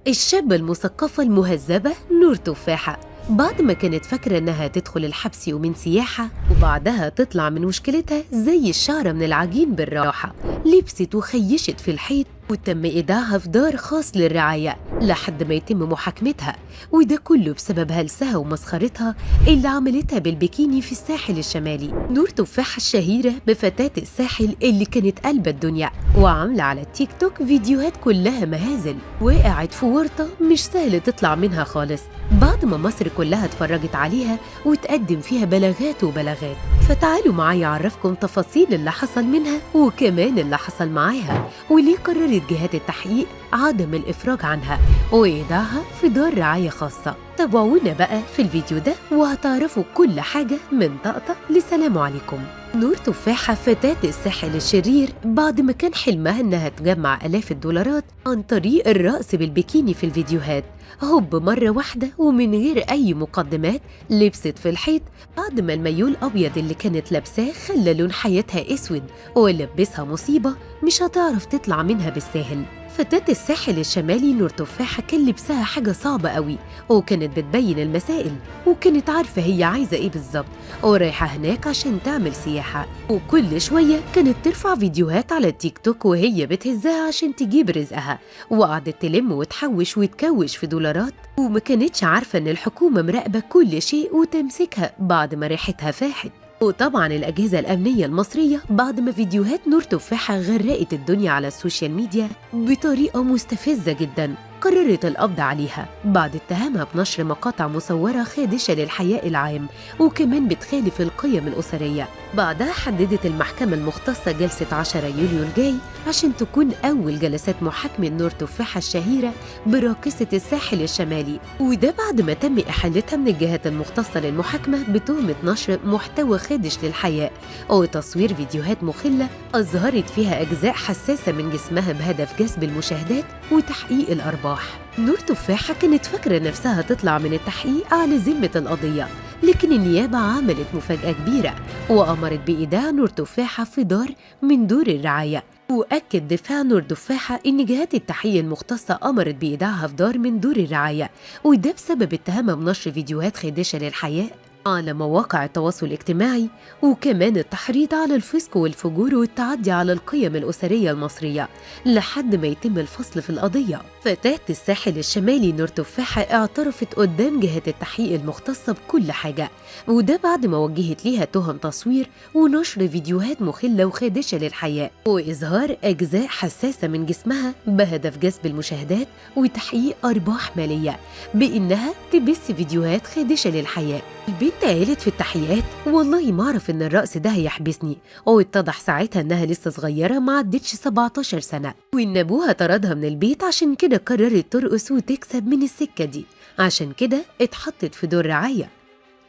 الشابة المثقفة المهذبة نور تفاحة بعد ما كانت فاكرة إنها تدخل الحبس يومين سياحة وبعدها تطلع من مشكلتها زي الشعرة من العجين بالراحة. لبست وخيشت في الحيط وتم إيداعها في دار خاص للرعاية لحد ما يتم محاكمتها، وده كله بسبب هلسها ومسخرتها اللي عملتها بالبيكيني في الساحل الشمالي. نور تفاحة الشهيرة بفتاة الساحل اللي كانت قلب الدنيا وعاملة على التيك توك فيديوهات كلها مهازل، وقعت في ورطة مش سهل تطلع منها خالص بعد ما مصر كلها اتفرجت عليها وتقدم فيها بلاغات وبلاغات. فتعالوا معايا أعرفكم تفاصيل اللي حصل منها وكمان اللي حصل معاها وليه قررت جهات التحقيق عدم الإفراج عنها وإيداعها في دار رعاية خاصة. تابعونا بقى في الفيديو ده وهتعرفوا كل حاجة من طقطق لسلام عليكم. نور تفاحة فتاة الساحل الشرير بعد ما كان حلمها إنها تجمع آلاف الدولارات عن طريق الرقص بالبيكيني في الفيديوهات، هوب مرة واحدة ومن غير أي مقدمات لبست في الحيط بعد ما المايو الأبيض اللي كانت لابساه خلى لون حياتها أسود ولبسها مصيبة مش هتعرف تطلع منها بالساهل. فتاة الساحل الشمالي نور تفاحة كان لبسها حاجة صعبة قوي وكانت بتبين المسائل وكانت عارفة هي عايزة ايه بالظبط ورايحة هناك عشان تعمل سياحة، وكل شوية كانت ترفع فيديوهات على التيك توك وهي بتهزها عشان تجيب رزقها، وقعدت تلم وتحوش وتكوش في دولارات وما كانتش عارفة ان الحكومة مراقبة كل شيء وتمسكها بعد ما ريحتها فاحت. وطبعا الأجهزة الأمنية المصرية بعد ما فيديوهات نور تفاحة غرقت الدنيا على السوشيال ميديا بطريقة مستفزة جدا قررت القبض عليها بعد اتهامها بنشر مقاطع مصورة خادشة للحياء العام وكمان بتخالف القيم الأسرية. بعدها حددت المحكمة المختصة جلسة 10 يوليو الجاي عشان تكون أول جلسات محاكمة نور تفاحة الشهيرة براقصة الساحل الشمالي، وده بعد ما تم إحالتها من الجهات المختصة للمحاكمة بتهمة نشر محتوى خادش للحياء وتصوير فيديوهات مخلة أظهرت فيها أجزاء حساسة من جسمها بهدف جذب المشاهدات وتحقيق الأرباح. نور تفاحة كانت فاكرة نفسها تطلع من التحقيق على ذمة القضية، لكن النيابة عملت مفاجأة كبيرة وأمرت بإيداع نور تفاحة في دار من دور الرعاية. وأكد دفاع نور تفاحة إن جهات التحقيق المختصة أمرت بإيداعها في دار من دور الرعاية، وده بسبب اتهامها بنشر فيديوهات خادشة للحياء على مواقع التواصل الاجتماعي وكمان التحريض على الفسق والفجور والتعدي على القيم الأسرية المصرية لحد ما يتم الفصل في القضية. فتاة الساحل الشمالي نور تفاحة اعترفت قدام جهة التحقيق المختصة بكل حاجة، وده بعد ما وجهت ليها تهم تصوير ونشر فيديوهات مخلة وخادشة للحياء وإظهار أجزاء حساسة من جسمها بهدف جذب المشاهدات وتحقيق أرباح مالية بإنها تبث فيديوهات خادشة للحياء. البنت قالت في التحقيقات والله ما أعرف إن الرقص ده هيحبسني، واتضح ساعتها إنها لسه صغيرة ما عدتش 17 سنة وإن أبوها طردها من البيت عشان كده قررت ترقص وتكسب من السكة دي، عشان كده اتحطت في دور رعاية.